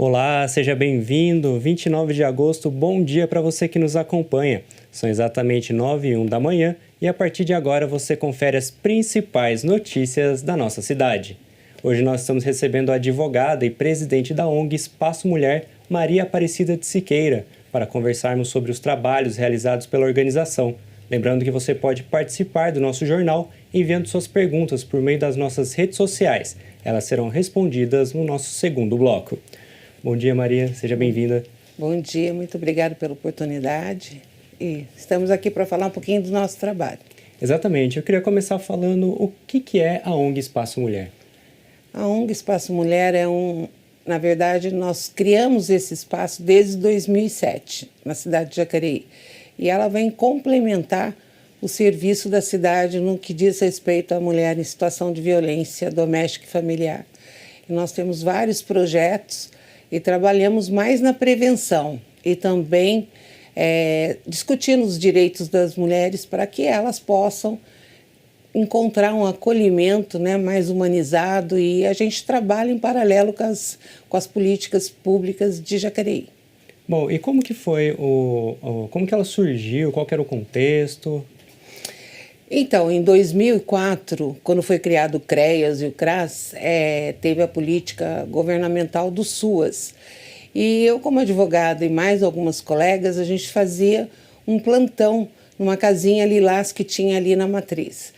Olá, seja bem-vindo. 29 de agosto, bom dia para você que nos acompanha. São exatamente 9h01 da manhã e a partir de agora você confere as principais notícias da nossa cidade. Hoje nós estamos recebendo a advogada e presidente da ONG Espaço Mulher, Maria Aparecida de Siqueira, para conversarmos sobre os trabalhos realizados pela organização. Lembrando que você pode participar do nosso jornal enviando suas perguntas por meio das nossas redes sociais. Elas serão respondidas no nosso segundo bloco. Bom dia, Maria. Seja bem-vinda. Bom dia, muito obrigada pela oportunidade. E estamos aqui para falar um pouquinho do nosso trabalho. Exatamente. Eu queria começar falando o que é a ONG Espaço Mulher. A ONG Espaço Mulher na verdade, nós criamos esse espaço desde 2007, na cidade de Jacareí. E ela vem complementar o serviço da cidade no que diz respeito à mulher em situação de violência doméstica e familiar. E nós temos vários projetos e trabalhamos mais na prevenção e também discutindo os direitos das mulheres para que elas possam encontrar um acolhimento, né, mais humanizado, e a gente trabalha em paralelo com as políticas públicas de Jacareí. Bom, e como que foi como que ela surgiu? Qual que era o contexto? Então, em 2004, quando foi criado o CREAS e o CRAS, teve a política governamental do SUAS. E eu, como advogada e mais algumas colegas, a gente fazia um plantão numa casinha lilás que tinha ali na Matriz.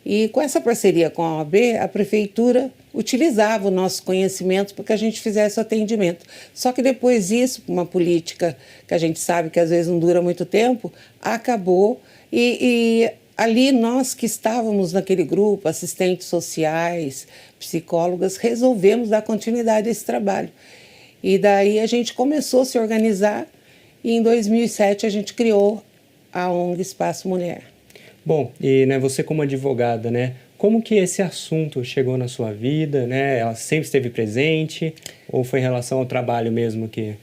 E com essa parceria com a OAB, a prefeitura utilizava o nosso conhecimento para que a gente fizesse o atendimento. Só que depois disso, uma política que a gente sabe que às vezes não dura muito tempo, acabou e ali nós que estávamos naquele grupo, assistentes sociais, psicólogas, resolvemos dar continuidade a esse trabalho. E daí a gente começou a se organizar e em 2007 a gente criou a ONG Espaço Mulher. Bom, e você como advogada, como que esse assunto chegou na sua vida, Ela sempre esteve presente ou foi em relação ao trabalho mesmo que...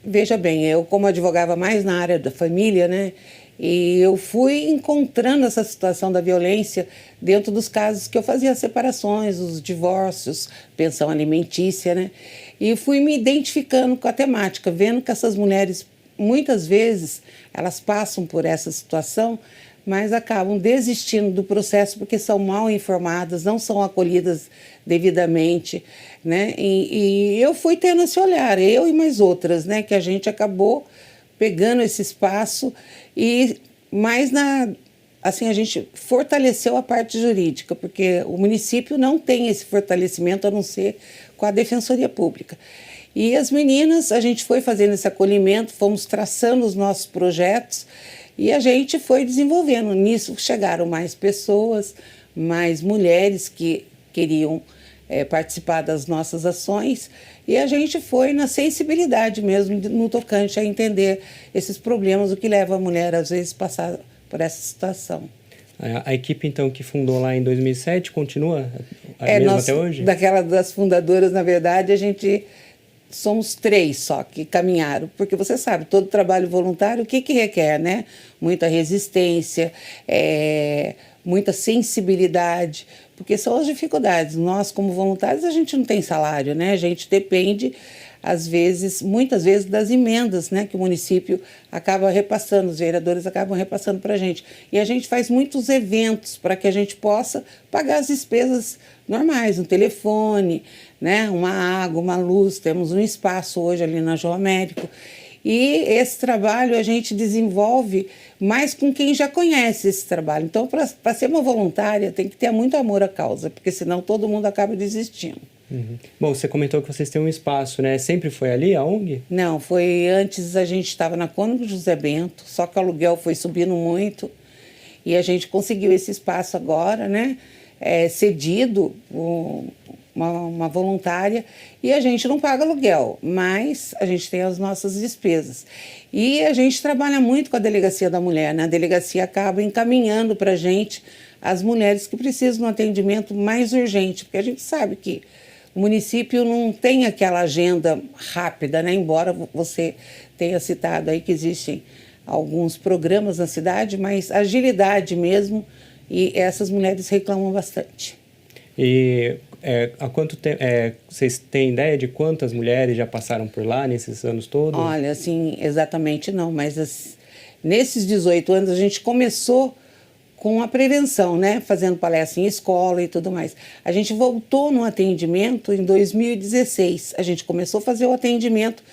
Veja bem, eu como advogava mais na área da família, e eu fui encontrando essa situação da violência dentro dos casos que eu fazia as separações, os divórcios, pensão alimentícia, e fui me identificando com a temática, vendo que essas mulheres, muitas vezes, elas passam por essa situação, mas acabam desistindo do processo porque são mal informadas, não são acolhidas devidamente, E eu fui tendo esse olhar, eu e mais outras, que a gente acabou pegando esse espaço e mais assim, a gente fortaleceu a parte jurídica, porque o município não tem esse fortalecimento a não ser com a Defensoria Pública. E as meninas, a gente foi fazendo esse acolhimento, fomos traçando os nossos projetos e a gente foi desenvolvendo. Nisso chegaram mais pessoas, mais mulheres que queriam participar das nossas ações e a gente foi na sensibilidade mesmo, no tocante a entender esses problemas, o que leva a mulher às vezes a passar por essa situação. A equipe, então, que fundou lá em 2007, continua mesmo até hoje? Das fundadoras, na verdade, a gente... Somos 3 só que caminharam, porque você sabe, todo trabalho voluntário, o que requer, Muita resistência, muita sensibilidade, porque são as dificuldades. Nós, como voluntários, a gente não tem salário, A gente depende, às vezes, muitas vezes, das emendas, que o município acaba repassando, os vereadores acabam repassando para a gente. E a gente faz muitos eventos para que a gente possa pagar as despesas normais, um telefone, uma água, uma luz. Temos um espaço hoje ali na João Américo. E esse trabalho a gente desenvolve mais com quem já conhece esse trabalho. Então, para ser uma voluntária, tem que ter muito amor à causa, porque senão todo mundo acaba desistindo. Uhum. Bom, você comentou que vocês têm um espaço, Sempre foi ali, a ONG? Não, foi antes, a gente estava na Cônigo José Bento, só que o aluguel foi subindo muito e a gente conseguiu esse espaço agora, cedido uma voluntária e a gente não paga aluguel, mas a gente tem as nossas despesas. E a gente trabalha muito com a Delegacia da Mulher, A delegacia acaba encaminhando para a gente as mulheres que precisam de um atendimento mais urgente, porque a gente sabe que o município não tem aquela agenda rápida, Embora você tenha citado aí que existem alguns programas na cidade, mas agilidade mesmo, e essas mulheres reclamam bastante. E Há quanto tempo, vocês têm ideia de quantas mulheres já passaram por lá nesses anos todos? Olha, assim, exatamente não, mas nesses 18 anos a gente começou com a prevenção, né? Fazendo palestra em escola e tudo mais. A gente voltou no atendimento em 2016. A gente começou a fazer o atendimento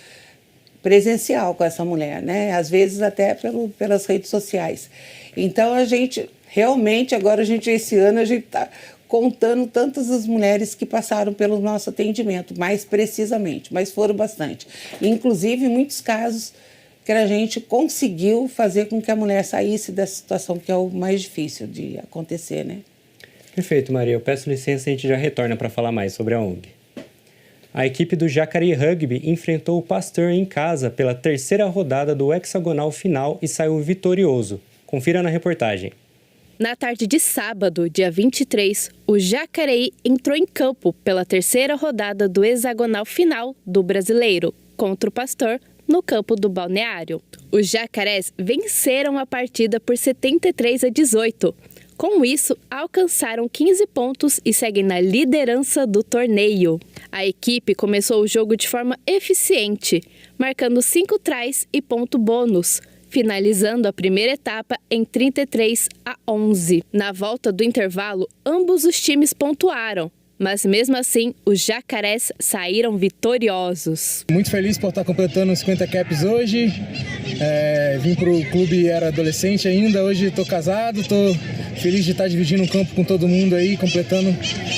presencial com essa mulher, né? Às vezes até pelas redes sociais. Então a gente realmente agora esse ano a gente está contando tantas as mulheres que passaram pelo nosso atendimento, mais precisamente, mas foram bastante. Inclusive, em muitos casos que a gente conseguiu fazer com que a mulher saísse dessa situação, que é o mais difícil de acontecer, né? Perfeito, Maria. Eu peço licença e a gente já retorna para falar mais sobre a ONG. A equipe do Jacareí Rugby enfrentou o Pasteur em casa pela terceira rodada do hexagonal final e saiu vitorioso. Confira na reportagem. Na tarde de sábado, dia 23, o Jacareí entrou em campo pela terceira rodada do hexagonal final do Brasileiro, contra o Pasteur, no campo do Balneário. Os jacarés venceram a partida por 73-18. Com isso, alcançaram 15 pontos e seguem na liderança do torneio. A equipe começou o jogo de forma eficiente, marcando 5 tries e ponto bônus, finalizando a primeira etapa em 33-11. Na volta do intervalo, ambos os times pontuaram, mas mesmo assim, os jacarés saíram vitoriosos. Muito feliz por estar completando os 50 caps hoje. Vim para o clube, era adolescente ainda, hoje estou casado, estou feliz de estar dividindo um campo com todo mundo aí, completando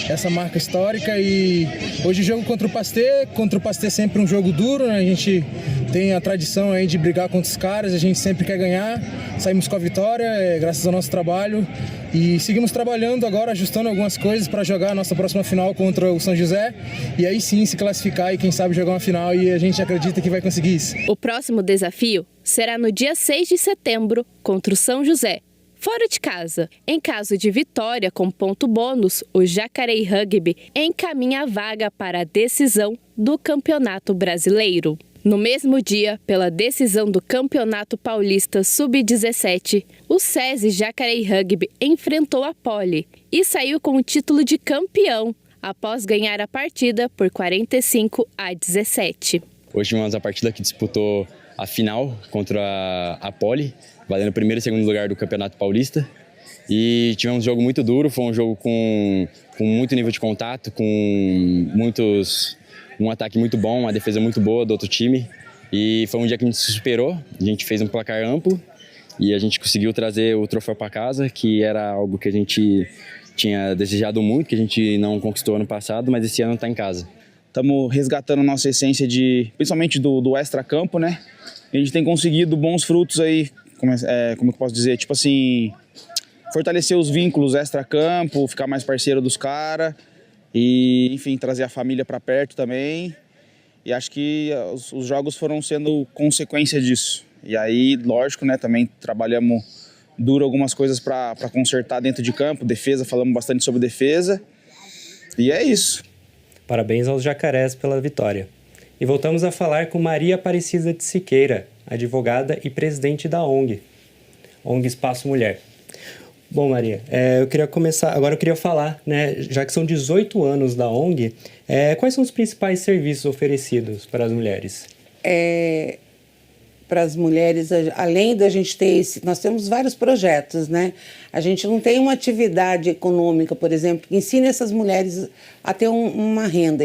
essa marca histórica. E hoje o jogo contra o Pasteur sempre um jogo duro, né? A gente tem a tradição aí de brigar contra os caras, a gente sempre quer ganhar, saímos com a vitória, graças ao nosso trabalho. E seguimos trabalhando agora, ajustando algumas coisas para jogar a nossa próxima final contra o São José. E aí sim se classificar e quem sabe jogar uma final, e a gente acredita que vai conseguir isso. O próximo desafio será no dia 6 de setembro contra o São José, fora de casa. Em caso de vitória com ponto bônus, o Jacareí Rugby encaminha a vaga para a decisão do Campeonato Brasileiro. No mesmo dia, pela decisão do Campeonato Paulista Sub-17, o SESI Jacareí Rugby enfrentou a Poli e saiu com o título de campeão, após ganhar a partida por 45-17. Hoje tivemos a partida que disputou a final contra a Poli, valendo o primeiro e segundo lugar do Campeonato Paulista. E tivemos um jogo muito duro, foi um jogo com muito nível de contato, um ataque muito bom, uma defesa muito boa do outro time. E foi um dia que a gente se superou, a gente fez um placar amplo e a gente conseguiu trazer o troféu para casa, que era algo que a gente tinha desejado muito, que a gente não conquistou ano passado, mas esse ano está em casa. Estamos resgatando nossa essência principalmente do extra-campo, né? A gente tem conseguido bons frutos aí, como eu posso dizer, tipo assim, fortalecer os vínculos extra-campo, ficar mais parceiro dos caras e, enfim, trazer a família para perto também. E acho que os jogos foram sendo consequência disso. E aí, lógico, né, também trabalhamos duro algumas coisas para consertar dentro de campo, defesa, falamos bastante sobre defesa. E é isso. Parabéns aos jacarés pela vitória. E voltamos a falar com Maria Aparecida de Siqueira, advogada e presidente da ONG Espaço Mulher. Bom, Maria, eu queria falar, né, já que são 18 anos da ONG, quais são os principais serviços oferecidos para as mulheres? Para as mulheres, além da gente ter nós temos vários projetos, né? A gente não tem uma atividade econômica, por exemplo, que ensine essas mulheres a ter uma renda.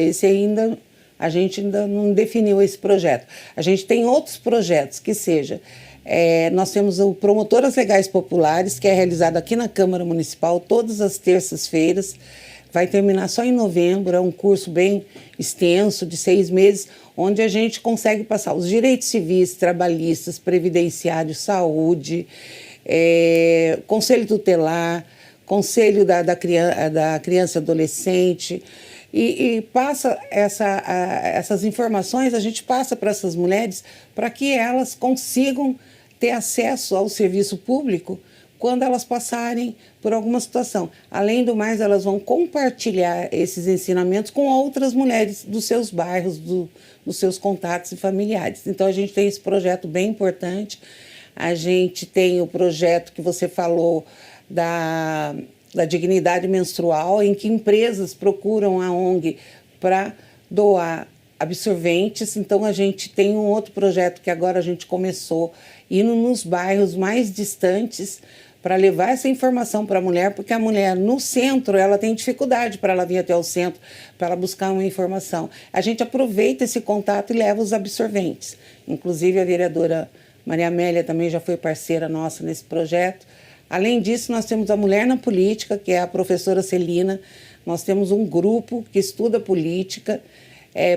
A gente ainda não definiu esse projeto. A gente tem outros projetos que seja... nós temos o Promotoras Legais Populares, que é realizado aqui na Câmara Municipal todas as terças-feiras. Vai terminar só em novembro, é um curso bem extenso, de 6 meses, onde a gente consegue passar os direitos civis, trabalhistas, previdenciários, saúde, conselho tutelar, conselho da criança e adolescente, e passa essas informações, a gente passa para essas mulheres para que elas consigam ter acesso ao serviço público quando elas passarem por alguma situação. Além do mais, elas vão compartilhar esses ensinamentos com outras mulheres dos seus bairros, dos seus contatos e familiares. Então, a gente tem esse projeto bem importante. A gente tem o projeto que você falou da dignidade menstrual, em que empresas procuram a ONG para doar absorventes. Então a gente tem um outro projeto que agora a gente começou, indo nos bairros mais distantes para levar essa informação para a mulher, porque a mulher no centro ela tem dificuldade para ela vir até o centro, para ela buscar uma informação. A gente aproveita esse contato e leva os absorventes. Inclusive a vereadora Maria Amélia também já foi parceira nossa nesse projeto. Além disso, nós temos a Mulher na Política, que é a professora Celina. Nós temos um grupo que estuda política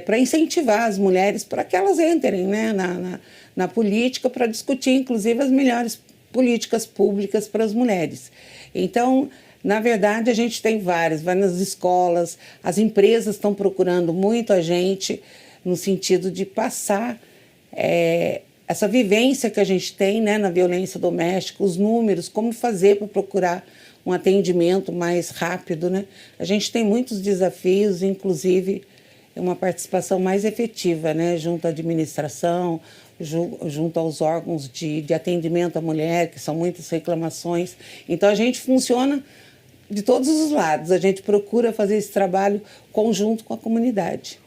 para incentivar as mulheres para que elas entrem, né, na política, para discutir, inclusive, as melhores políticas públicas para as mulheres. Então, na verdade, a gente tem várias, vai nas escolas, as empresas estão procurando muito a gente no sentido de passar essa vivência que a gente tem, né, na violência doméstica, os números, como fazer para procurar um atendimento mais rápido, né? A gente tem muitos desafios, inclusive uma participação mais efetiva, né, junto à administração, junto aos órgãos de atendimento à mulher, que são muitas reclamações. Então, a gente funciona de todos os lados, a gente procura fazer esse trabalho conjunto com a comunidade.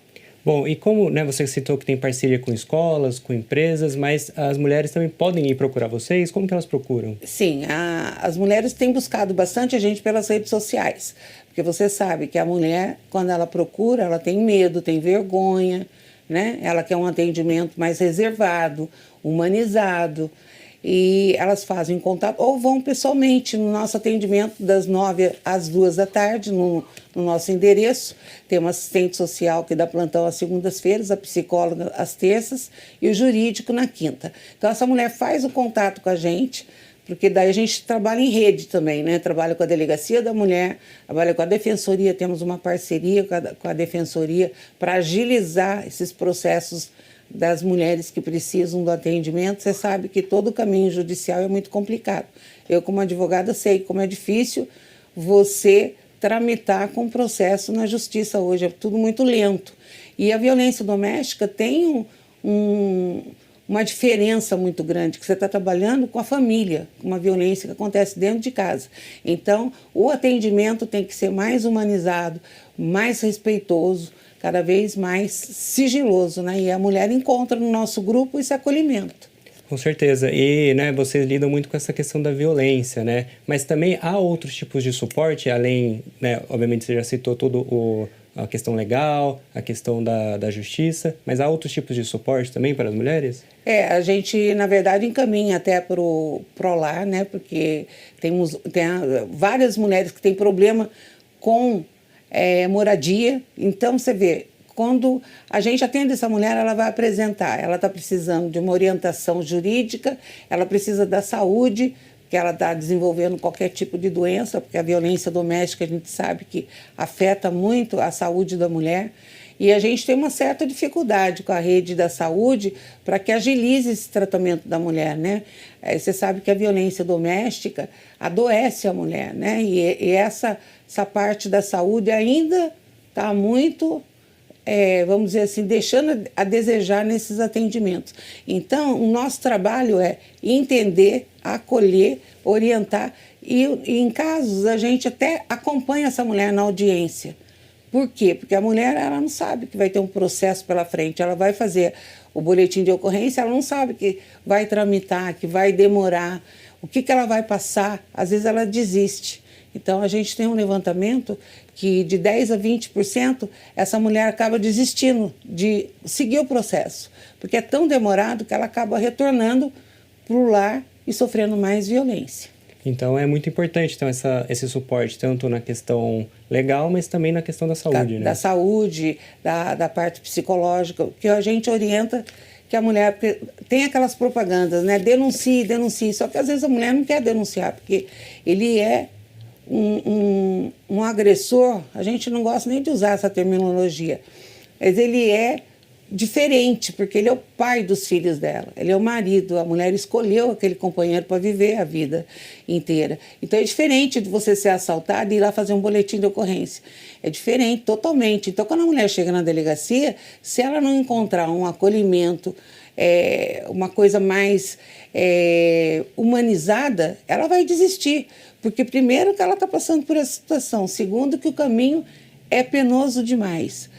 Bom, e como, né, você citou que tem parceria com escolas, com empresas, mas as mulheres também podem ir procurar vocês? Como que elas procuram? Sim, as mulheres têm buscado bastante a gente pelas redes sociais, porque você sabe que a mulher, quando ela procura, ela tem medo, tem vergonha, né? Ela quer um atendimento mais reservado, humanizado, e elas fazem contato ou vão pessoalmente no nosso atendimento das 9 às 2 da tarde, no nosso endereço. Tem uma assistente social que dá plantão às segundas-feiras, a psicóloga às terças e o jurídico na quinta. Então, essa mulher faz o contato com a gente, porque daí a gente trabalha em rede também, né? Trabalha com a Delegacia da Mulher, trabalha com a Defensoria, temos uma parceria com a Defensoria para agilizar esses processos das mulheres que precisam do atendimento. Você sabe que todo o caminho judicial é muito complicado. Eu, como advogada, sei como é difícil você tramitar com o processo na justiça hoje, é tudo muito lento. E a violência doméstica tem uma diferença muito grande, que você está trabalhando com a família, com uma violência que acontece dentro de casa. Então, o atendimento tem que ser mais humanizado, mais respeitoso, cada vez mais sigiloso, né? E a mulher encontra no nosso grupo esse acolhimento. Com certeza. E, né, vocês lidam muito com essa questão da violência, né? Mas também há outros tipos de suporte, além, né, obviamente você já citou a questão legal, a questão da justiça, mas há outros tipos de suporte também para as mulheres? A gente, na verdade, encaminha até para o Prolar, né? Porque tem várias mulheres que têm problema com moradia. Então, você vê, quando a gente atende essa mulher, ela vai apresentar, ela está precisando de uma orientação jurídica, ela precisa da saúde, que ela está desenvolvendo qualquer tipo de doença, porque a violência doméstica a gente sabe que afeta muito a saúde da mulher. E a gente tem uma certa dificuldade com a rede da saúde para que agilize esse tratamento da mulher, né? Você sabe que a violência doméstica adoece a mulher, né? E essa parte da saúde ainda está muito, vamos dizer assim, deixando a desejar nesses atendimentos. Então, o nosso trabalho é entender, acolher, orientar e em casos a gente até acompanha essa mulher na audiência. Por quê? Porque a mulher, ela não sabe que vai ter um processo pela frente, ela vai fazer o boletim de ocorrência, ela não sabe que vai tramitar, que vai demorar, o que ela vai passar, às vezes ela desiste. Então, a gente tem um levantamento que de 10% a 20% essa mulher acaba desistindo de seguir o processo, porque é tão demorado que ela acaba retornando para o lar e sofrendo mais violência. Então, é muito importante então, esse suporte, tanto na questão legal, mas também na questão da saúde, né? Da saúde, da parte psicológica, que a gente orienta que a mulher... Tem aquelas propagandas, né? Denuncie, denuncie. Só que às vezes a mulher não quer denunciar, porque ele é um agressor. A gente não gosta nem de usar essa terminologia, mas ele é diferente, porque ele é o pai dos filhos dela, ele é o marido, a mulher escolheu aquele companheiro para viver a vida inteira. Então é diferente de você ser assaltado e ir lá fazer um boletim de ocorrência. É diferente, totalmente. Então, quando a mulher chega na delegacia, se ela não encontrar um acolhimento, uma coisa mais humanizada, ela vai desistir. Porque, primeiro, que ela está passando por essa situação. Segundo, que o caminho é penoso demais.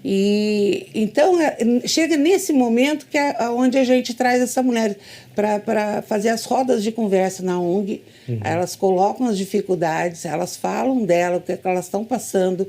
E então chega nesse momento que é onde a gente traz essa mulher para fazer as rodas de conversa na ONG. Elas colocam as dificuldades, elas falam dela, o que elas estão passando.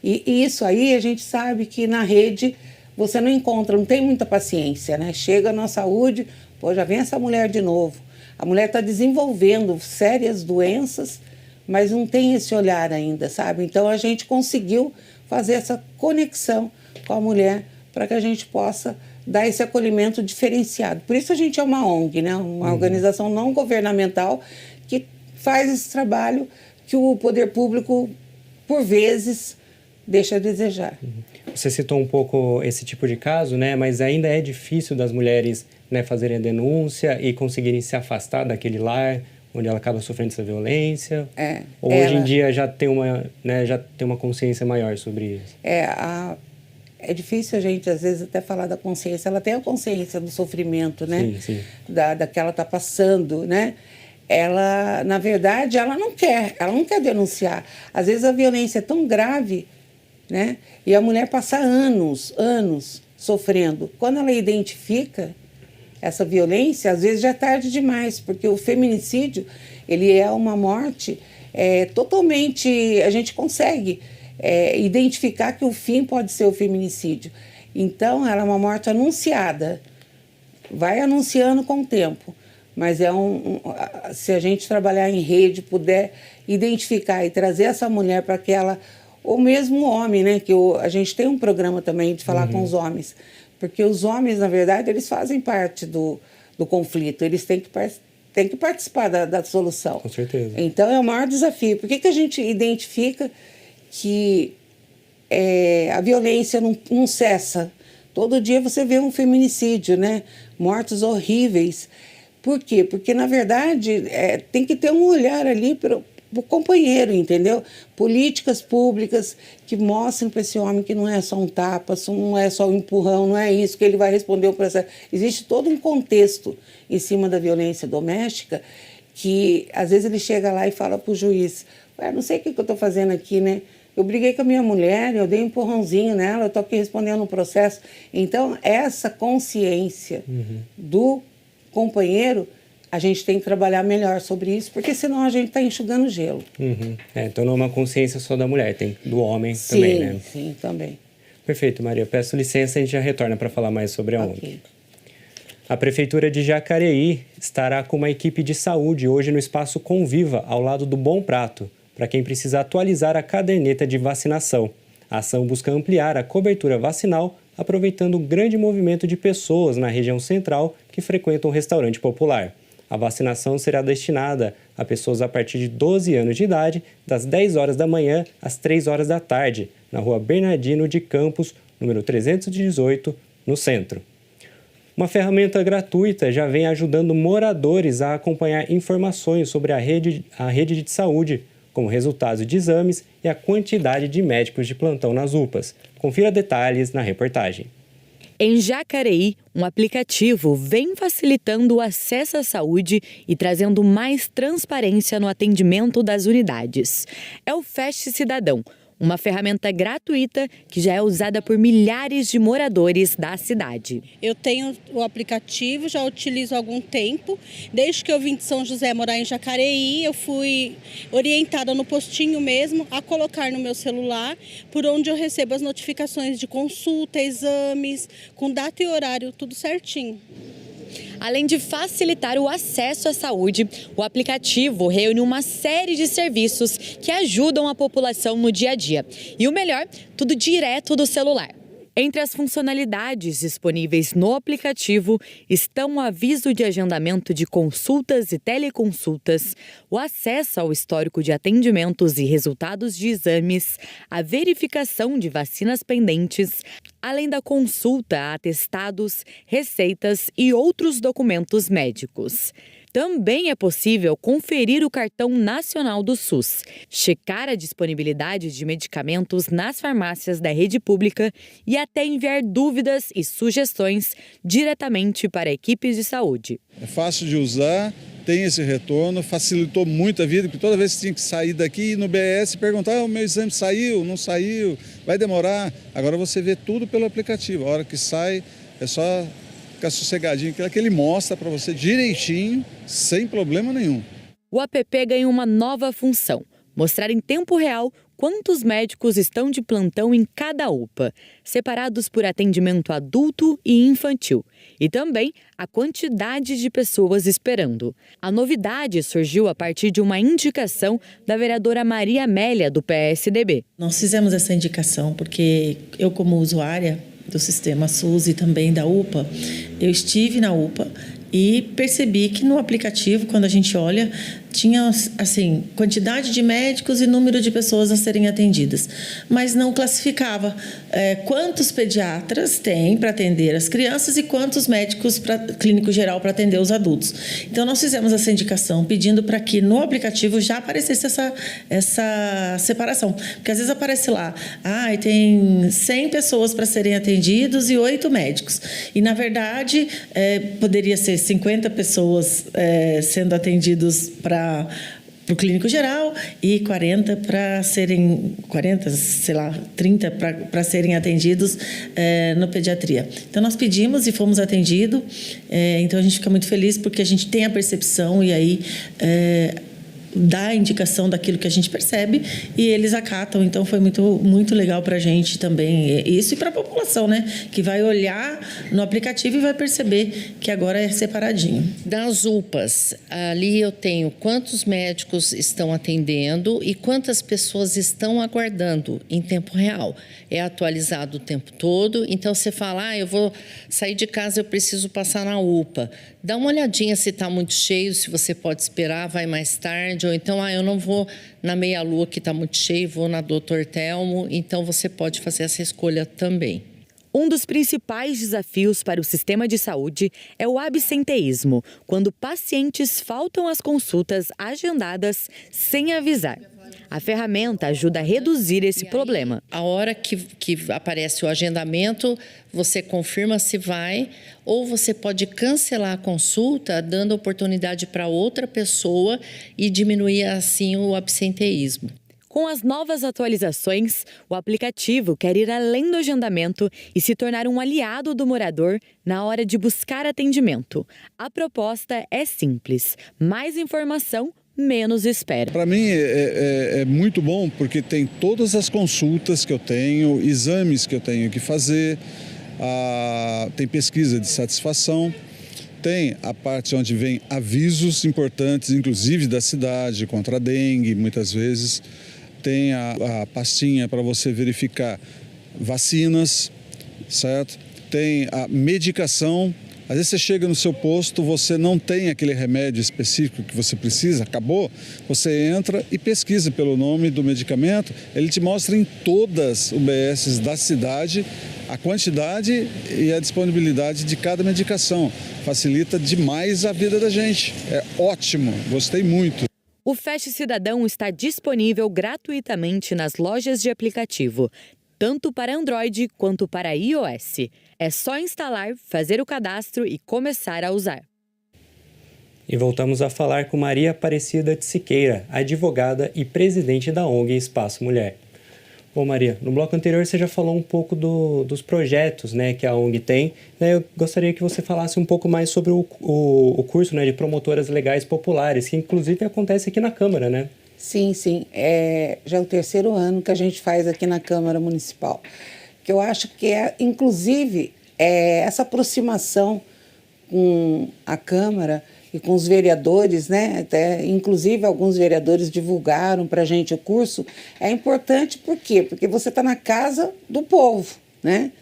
E isso aí a gente sabe que na rede você não encontra, não tem muita paciência, né? Chega na saúde, pô, já vem essa mulher de novo. A mulher está desenvolvendo sérias doenças, mas não tem esse olhar ainda, sabe? Então a gente conseguiu fazer essa conexão com a mulher para que a gente possa dar esse acolhimento diferenciado. Por isso a gente é uma ONG, né? Uma organização não governamental que faz esse trabalho que o poder público, por vezes, deixa a desejar. Você citou um pouco esse tipo de caso, né? Mas ainda é difícil das mulheres, né, fazerem a denúncia e conseguirem se afastar daquele lar onde ela acaba sofrendo essa violência? Ou hoje em dia já tem uma consciência maior sobre isso? É difícil a gente, às vezes, até falar da consciência. Ela tem a consciência do sofrimento, né? Sim. Da que ela está passando, né? Ela, na verdade, ela não quer denunciar. Às vezes a violência é tão grave, né? E a mulher passa anos sofrendo. Quando ela identifica essa violência, às vezes já é tarde demais, porque o feminicídio, ele é uma morte totalmente... A gente consegue identificar que o fim pode ser o feminicídio. Então, ela é uma morte anunciada. Vai anunciando com o tempo. Mas se a gente trabalhar em rede, puder identificar e trazer essa mulher para que ela... Ou mesmo o homem, né? Que a gente tem um programa também de falar com os homens. Porque os homens, na verdade, eles fazem parte do conflito. Eles têm que participar da solução. Com certeza. Então, é o maior desafio. Por que a gente identifica que a violência não cessa? Todo dia você vê um feminicídio, né? Mortes horríveis. Por quê? Porque, na verdade, tem que ter um olhar ali para o companheiro, entendeu? Políticas públicas que mostrem para esse homem que não é só um tapa, não é só um empurrão, não é isso, que ele vai responder o processo. Existe todo um contexto em cima da violência doméstica que, às vezes, ele chega lá e fala para o juiz, não sei o que eu estou fazendo aqui, né? Eu briguei com a minha mulher, eu dei um empurrãozinho nela, eu estou aqui respondendo um processo. Então, essa consciência do companheiro, a gente tem que trabalhar melhor sobre isso, porque senão a gente está enxugando gelo. Então não é uma consciência só da mulher, tem do homem também, né? Sim, também. Perfeito, Maria. Peço licença, a gente já retorna para falar mais sobre a ONG. A Prefeitura de Jacareí estará com uma equipe de saúde hoje no Espaço Conviva, ao lado do Bom Prato, para quem precisa atualizar a caderneta de vacinação. A ação busca ampliar a cobertura vacinal, aproveitando o grande movimento de pessoas na região central que frequentam o restaurante popular. A vacinação será destinada a pessoas a partir de 12 anos de idade, das 10 horas da manhã às 3 horas da tarde, na rua Bernardino de Campos, número 318, no centro. Uma ferramenta gratuita já vem ajudando moradores a acompanhar informações sobre a rede de saúde, como resultados de exames e a quantidade de médicos de plantão nas UPAs. Confira detalhes na reportagem. Em Jacareí, um aplicativo vem facilitando o acesso à saúde e trazendo mais transparência no atendimento das unidades. É o Fast Cidadão, uma ferramenta gratuita que já é usada por milhares de moradores da cidade. Eu tenho o aplicativo, já utilizo há algum tempo. Desde que eu vim de São José morar em Jacareí, eu fui orientada no postinho mesmo a colocar no meu celular, por onde eu recebo as notificações de consulta, exames, com data e horário, tudo certinho. Além de facilitar o acesso à saúde, o aplicativo reúne uma série de serviços que ajudam a população no dia a dia. E o melhor, tudo direto do celular. Entre as funcionalidades disponíveis no aplicativo estão o aviso de agendamento de consultas e teleconsultas, o acesso ao histórico de atendimentos e resultados de exames, a verificação de vacinas pendentes, além da consulta a atestados, receitas e outros documentos médicos. Também é possível conferir o cartão nacional do SUS, checar a disponibilidade de medicamentos nas farmácias da rede pública e até enviar dúvidas e sugestões diretamente para equipes de saúde. É fácil de usar, tem esse retorno, facilitou muito a vida, porque toda vez que tinha que sair daqui e no BS perguntar, o meu exame saiu, não saiu, vai demorar. Agora você vê tudo pelo aplicativo, a hora que sai é só ficar sossegadinho, que ele mostra para você direitinho, sem problema nenhum. O app ganha uma nova função, mostrar em tempo real quantos médicos estão de plantão em cada UPA, separados por atendimento adulto e infantil, e também a quantidade de pessoas esperando. A novidade surgiu a partir de uma indicação da vereadora Maria Amélia, do PSDB. Nós fizemos essa indicação porque eu, como usuária do sistema SUS e também da UPA, eu estive na UPA e percebi que no aplicativo, quando a gente olha, tinha assim, quantidade de médicos e número de pessoas a serem atendidas, mas não classificava quantos pediatras tem para atender as crianças e quantos médicos clínico geral para atender os adultos. Então nós fizemos essa indicação pedindo para que no aplicativo já aparecesse essa separação, porque às vezes aparece lá, tem 100 pessoas para serem atendidos e 8 médicos, e na verdade poderia ser 50 pessoas sendo atendidos para o clínico geral e 40 para serem 30 para serem atendidos no pediatria. Então nós pedimos e fomos atendidos. Então a gente fica muito feliz porque a gente tem a percepção e aí dá a indicação daquilo que a gente percebe e eles acatam. Então foi muito legal para a gente também isso e para a população, né? Que vai olhar no aplicativo e vai perceber que agora é separadinho. Das UPAs, ali eu tenho quantos médicos estão atendendo e quantas pessoas estão aguardando em tempo real. É atualizado o tempo todo, então você fala, eu vou sair de casa, eu preciso passar na UPA. Dá uma olhadinha se está muito cheio, se você pode esperar, vai mais tarde, ou então, eu não vou na meia-lua que está muito cheio, vou na Dr. Telmo, então você pode fazer essa escolha também. Um dos principais desafios para o sistema de saúde é o absenteísmo, quando pacientes faltam às consultas agendadas sem avisar. A ferramenta ajuda a reduzir esse problema. A hora que aparece o agendamento, você confirma se vai, ou você pode cancelar a consulta, dando oportunidade para outra pessoa e diminuir assim o absenteísmo. Com as novas atualizações, o aplicativo quer ir além do agendamento e se tornar um aliado do morador na hora de buscar atendimento. A proposta é simples: mais informação, menos espera. Para mim é muito bom porque tem todas as consultas que eu tenho, exames que eu tenho que fazer, tem pesquisa de satisfação, tem a parte onde vem avisos importantes, inclusive da cidade, contra a dengue, muitas vezes. Tem a pastinha para você verificar vacinas, certo? Tem a medicação. Às vezes você chega no seu posto, você não tem aquele remédio específico que você precisa, acabou, você entra e pesquisa pelo nome do medicamento, ele te mostra em todas as UBSs da cidade a quantidade e a disponibilidade de cada medicação. Facilita demais a vida da gente, é ótimo, gostei muito. O Fast Cidadão está disponível gratuitamente nas lojas de aplicativo, tanto para Android quanto para iOS. É só instalar, fazer o cadastro e começar a usar. E voltamos a falar com Maria Aparecida de Siqueira, advogada e presidente da ONG Espaço Mulher. Bom, Maria, no bloco anterior você já falou um pouco dos projetos, né, que a ONG tem. Eu gostaria que você falasse um pouco mais sobre o curso, né, de promotoras legais populares, que inclusive acontece aqui na Câmara, né? Sim. Já é o 3º ano que a gente faz aqui na Câmara Municipal. Que eu acho que inclusive, essa aproximação com a Câmara e com os vereadores, né? Até, inclusive, alguns vereadores divulgaram para a gente o curso. É importante por quê? Porque você está na casa do povo, né?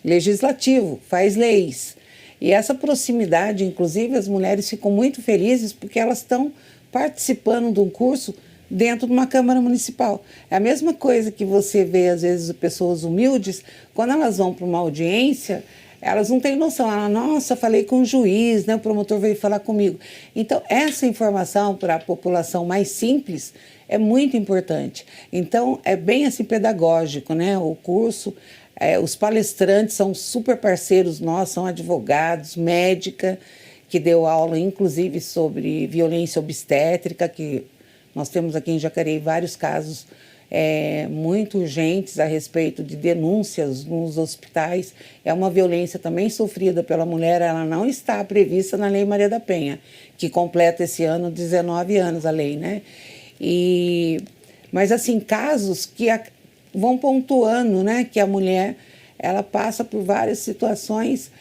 Legislativo, faz leis. E essa proximidade, inclusive, as mulheres ficam muito felizes porque elas estão participando de um curso dentro de uma Câmara Municipal. É a mesma coisa que você vê, às vezes, pessoas humildes, quando elas vão para uma audiência, elas não têm noção. Ela, nossa, falei com o juiz, né? O promotor veio falar comigo. Então, essa informação para a população mais simples é muito importante. Então, é bem assim pedagógico, né? O curso, os palestrantes são super parceiros nossos, são advogados, médica, que deu aula, inclusive, sobre violência obstétrica, que nós temos aqui em Jacareí vários casos muito urgentes a respeito de denúncias nos hospitais. É uma violência também sofrida pela mulher, ela não está prevista na Lei Maria da Penha, que completa esse ano 19 anos a lei, né? Mas, assim, casos que vão pontuando, né? Que a mulher, ela passa por várias situações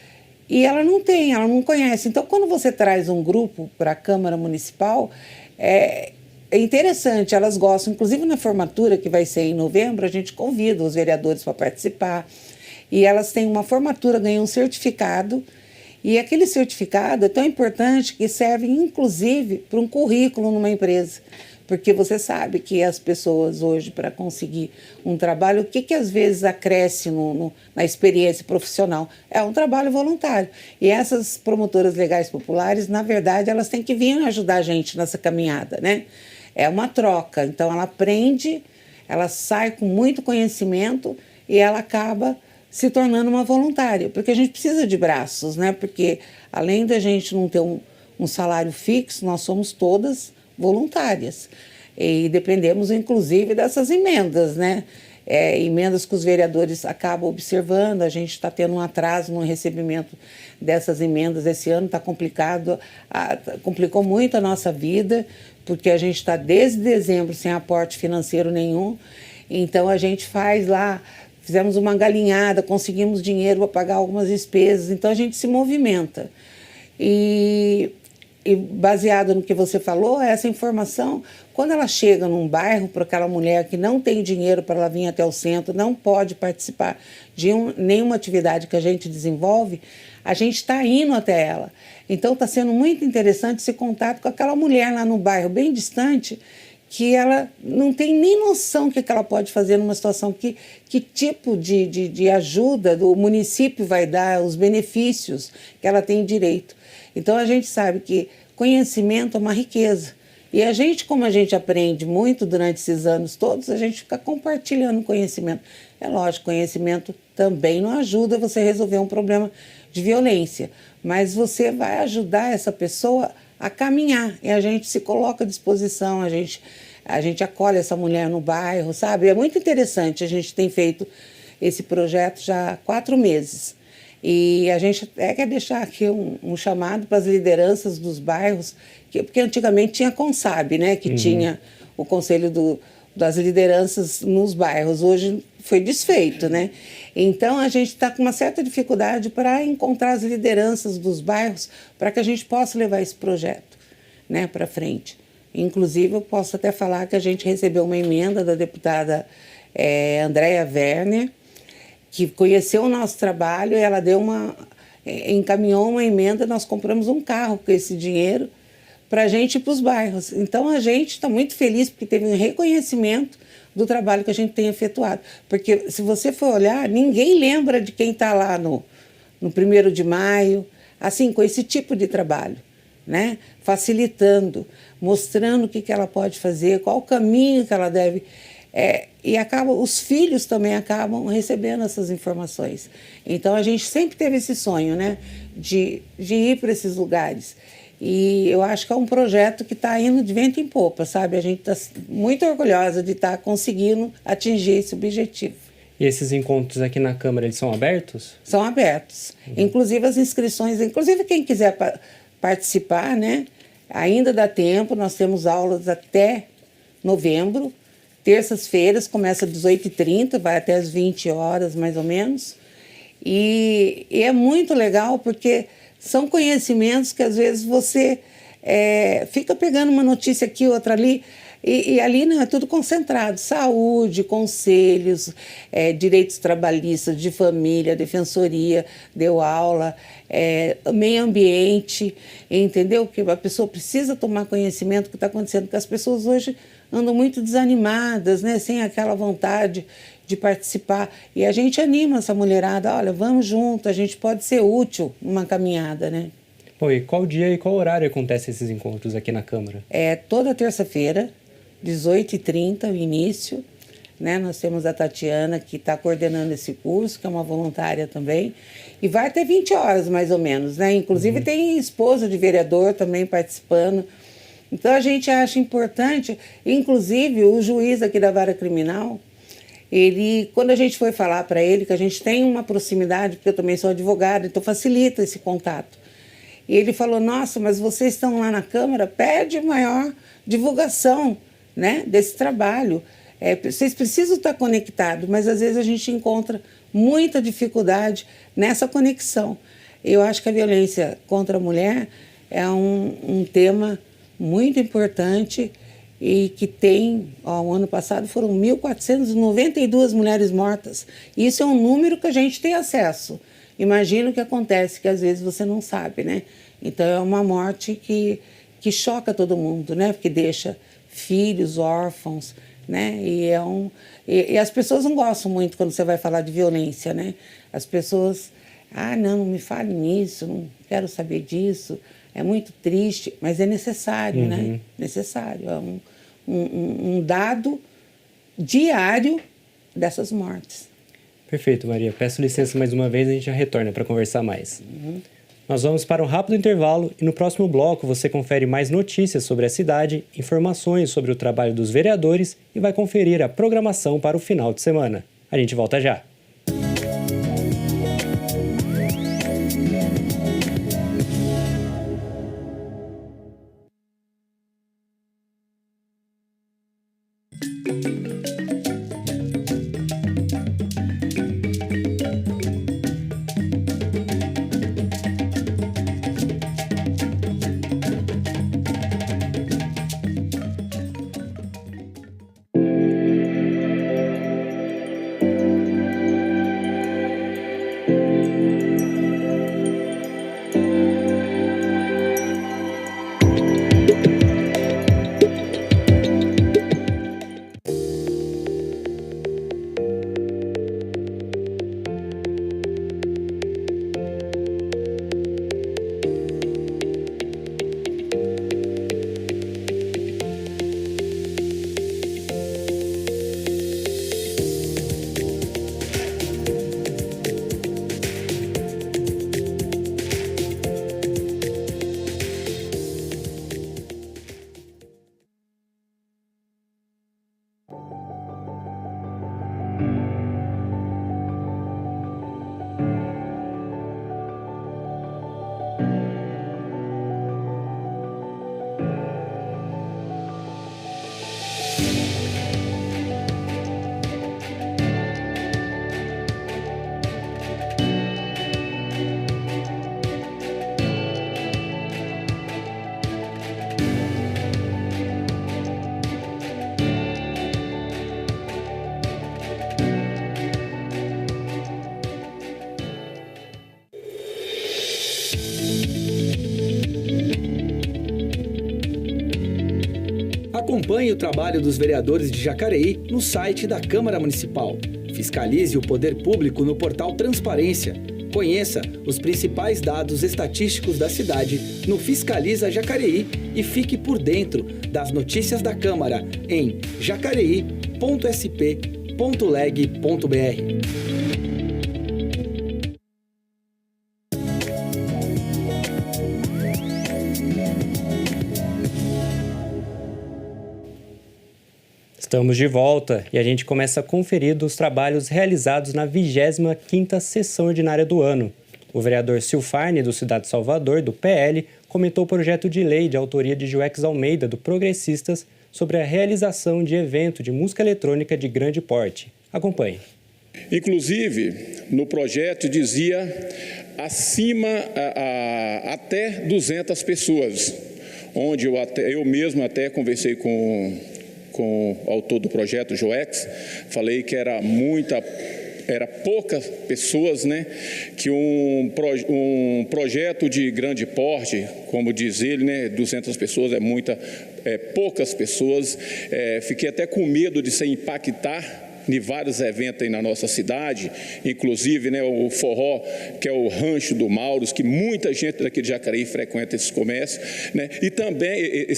e ela não conhece. Então, quando você traz um grupo para a Câmara Municipal, é interessante, elas gostam, inclusive na formatura que vai ser em novembro, a gente convida os vereadores para participar e elas têm uma formatura, ganham um certificado e aquele certificado é tão importante que serve inclusive para um currículo numa empresa, porque você sabe que as pessoas hoje para conseguir um trabalho, o que às vezes acresce na experiência profissional? É um trabalho voluntário e essas promotoras legais populares, na verdade, elas têm que vir ajudar a gente nessa caminhada, né? É uma troca, então ela aprende, ela sai com muito conhecimento e ela acaba se tornando uma voluntária, porque a gente precisa de braços, né? Porque além da gente não ter um salário fixo, nós somos todas voluntárias e dependemos inclusive dessas emendas, né? Emendas que os vereadores acabam observando, a gente está tendo um atraso no recebimento dessas emendas esse ano, está complicado, complicou muito a nossa vida, porque a gente está desde dezembro sem aporte financeiro nenhum, então a gente faz lá, fizemos uma galinhada, conseguimos dinheiro para pagar algumas despesas, então a gente se movimenta. E baseado no que você falou, essa informação, quando ela chega num bairro para aquela mulher que não tem dinheiro para ela vir até o centro, não pode participar de nenhuma atividade que a gente desenvolve, a gente está indo até ela. Então está sendo muito interessante esse contato com aquela mulher lá no bairro, bem distante, que ela não tem nem noção do que ela pode fazer numa situação, que tipo de ajuda o município vai dar, os benefícios que ela tem direito. Então a gente sabe que conhecimento é uma riqueza. E a gente, como a gente aprende muito durante esses anos todos, a gente fica compartilhando conhecimento. É lógico, conhecimento também não ajuda você a resolver um problema de violência, mas você vai ajudar essa pessoa a caminhar e a gente se coloca à disposição, a gente acolhe essa mulher no bairro, sabe? É muito interessante, a gente tem feito esse projeto já há 4 meses. E a gente até quer deixar aqui um chamado para as lideranças dos bairros, porque antigamente tinha CONSAB, né? Que tinha o conselho das lideranças nos bairros. Hoje foi desfeito, né? Então a gente está com uma certa dificuldade para encontrar as lideranças dos bairros para que a gente possa levar esse projeto, né, para frente. Inclusive eu posso até falar que a gente recebeu uma emenda da deputada Andréia Werner, que conheceu o nosso trabalho, e ela encaminhou uma emenda, nós compramos um carro com esse dinheiro para a gente ir para os bairros. Então a gente está muito feliz porque teve um reconhecimento do trabalho que a gente tem efetuado. Porque se você for olhar, ninguém lembra de quem está lá no 1º de maio, assim, com esse tipo de trabalho, né? Facilitando, mostrando o que ela pode fazer, qual o caminho que ela deve... E os filhos também acabam recebendo essas informações. Então a gente sempre teve esse sonho, né, de ir para esses lugares. E eu acho que é um projeto que está indo de vento em popa, sabe? A gente está muito orgulhosa de estar conseguindo atingir esse objetivo. E esses encontros aqui na Câmara, eles são abertos? São abertos. Inclusive as inscrições, inclusive quem quiser participar, né, ainda dá tempo, nós temos aulas até novembro. Terças-feiras, começa às 18h30, vai até às 20 horas, mais ou menos. E é muito legal porque são conhecimentos que, às vezes, você fica pegando uma notícia aqui, outra ali, e ali não, é tudo concentrado. Saúde, conselhos, direitos trabalhistas, de família, defensoria, deu aula, meio ambiente, entendeu? Que a pessoa precisa tomar conhecimento do que está acontecendo, porque as pessoas hoje andam muito desanimadas, né? Sem aquela vontade de participar. E a gente anima essa mulherada, olha, vamos junto, a gente pode ser útil numa caminhada, né? Pô, e qual dia e qual horário acontecem esses encontros aqui na Câmara? É toda terça-feira, 18h30, o início. Né? Nós temos a Tatiana, que está coordenando esse curso, que é uma voluntária também. E vai até 20 horas, mais ou menos, né? Inclusive tem esposa de vereador também participando. Então a gente acha importante, inclusive o juiz aqui da Vara Criminal, ele, quando a gente foi falar para ele que a gente tem uma proximidade, porque eu também sou advogada, então facilita esse contato. E ele falou, nossa, mas vocês estão lá na Câmara, pede maior divulgação, né, desse trabalho. Vocês precisam estar conectados, mas às vezes a gente encontra muita dificuldade nessa conexão. Eu acho que a violência contra a mulher é um tema muito importante e que tem, o ano passado foram 1.492 mulheres mortas. Isso é um número que a gente tem acesso. Imagina o que acontece, que às vezes você não sabe, né? Então é uma morte que choca todo mundo, né? Porque deixa filhos, órfãos, né? E as pessoas não gostam muito quando você vai falar de violência, né? As pessoas, não me fale nisso, não quero saber disso, é muito triste, mas é necessário, né? Necessário, é um dado diário dessas mortes. Perfeito, Maria. Peço licença mais uma vez, a gente já retorna para conversar mais. Nós vamos para um rápido intervalo e no próximo bloco você confere mais notícias sobre a cidade, informações sobre o trabalho dos vereadores e vai conferir a programação para o final de semana. A gente volta já. Acompanhe o trabalho dos vereadores de Jacareí no site da Câmara Municipal. Fiscalize o poder público no portal Transparência. Conheça os principais dados estatísticos da cidade no Fiscaliza Jacareí e fique por dentro das notícias da Câmara em jacareí.sp.leg.br. Estamos de volta e a gente começa a conferir dos trabalhos realizados na 25ª Sessão Ordinária do ano. O vereador Silfarne, do Cidade Salvador, do PL, comentou o projeto de lei de autoria de Joex Almeida, do Progressistas, sobre a realização de evento de música eletrônica de grande porte. Acompanhe. Inclusive, no projeto dizia até 200 pessoas, onde eu mesmo até conversei com o autor do projeto, Joex, falei que era poucas pessoas, né? Que um projeto de grande porte, como diz ele, né? 200 pessoas poucas pessoas. Fiquei até com medo de se impactar em vários eventos aí na nossa cidade, inclusive, né, o forró, que é o Rancho do Mauros, que muita gente daqui de Jacareí frequenta esses comércios, né, e também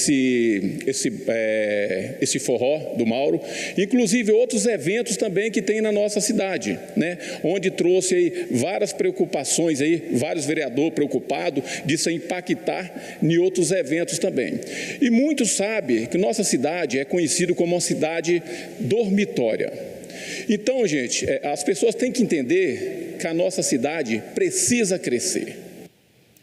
esse forró do Mauro, inclusive outros eventos também que tem na nossa cidade, né, onde trouxe aí várias preocupações, aí, vários vereadores preocupados disso impactar em outros eventos também. E muitos sabem que nossa cidade é conhecida como uma cidade dormitória. Então, gente, as pessoas têm que entender que a nossa cidade precisa crescer.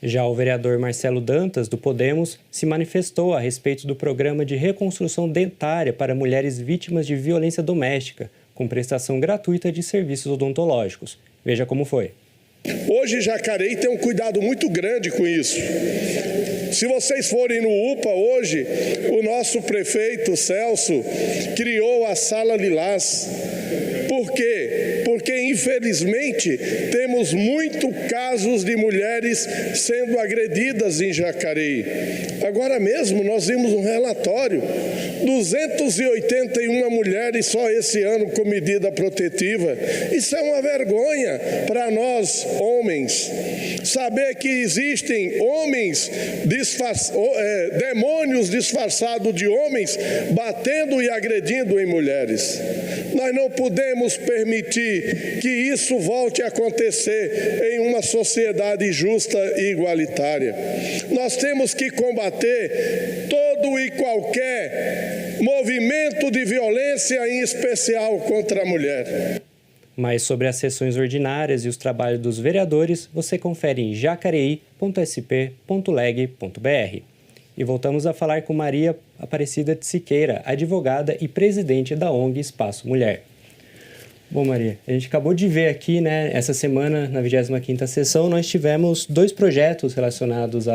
Já o vereador Marcelo Dantas, do Podemos, se manifestou a respeito do programa de reconstrução dentária para mulheres vítimas de violência doméstica, com prestação gratuita de serviços odontológicos. Veja como foi. Hoje Jacareí tem um cuidado muito grande com isso. Se vocês forem no UPA hoje, o nosso prefeito Celso criou a Sala Lilás. Por quê? Porque infelizmente temos muitos casos de mulheres sendo agredidas em Jacareí. Agora mesmo nós vimos um relatório, 281 mulheres só esse ano com medida protetiva. Isso é uma vergonha para nós, homens. Saber que existem homens, demônios disfarçados de homens, batendo e agredindo em mulheres. Nós não podemos permitir que isso volte a acontecer em uma sociedade justa e igualitária. Nós temos que combater todo e qualquer movimento de violência, em especial contra a mulher. Mais sobre as sessões ordinárias e os trabalhos dos vereadores, você confere em jacareí.sp.leg.br. E voltamos a falar com Maria Aparecida de Siqueira, advogada e presidente da ONG Espaço Mulher. Bom, Maria, a gente acabou de ver aqui, né, essa semana, na 25ª sessão, nós tivemos 2 projetos relacionados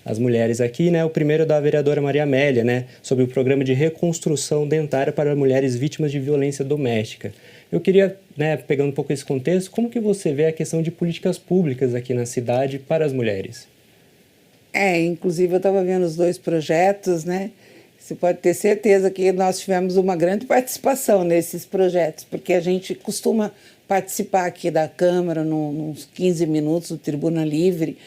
às mulheres aqui, né? O primeiro é da vereadora Maria Amélia, né, sobre o programa de reconstrução dentária para mulheres vítimas de violência doméstica. Eu queria, né, pegando um pouco esse contexto, como que você vê a questão de políticas públicas aqui na cidade para as mulheres? Inclusive eu estava vendo os 2 projetos, né? Você pode ter certeza que nós tivemos uma grande participação nesses projetos, porque a gente costuma participar aqui da Câmara, nos 15 minutos do Tribuna Livre.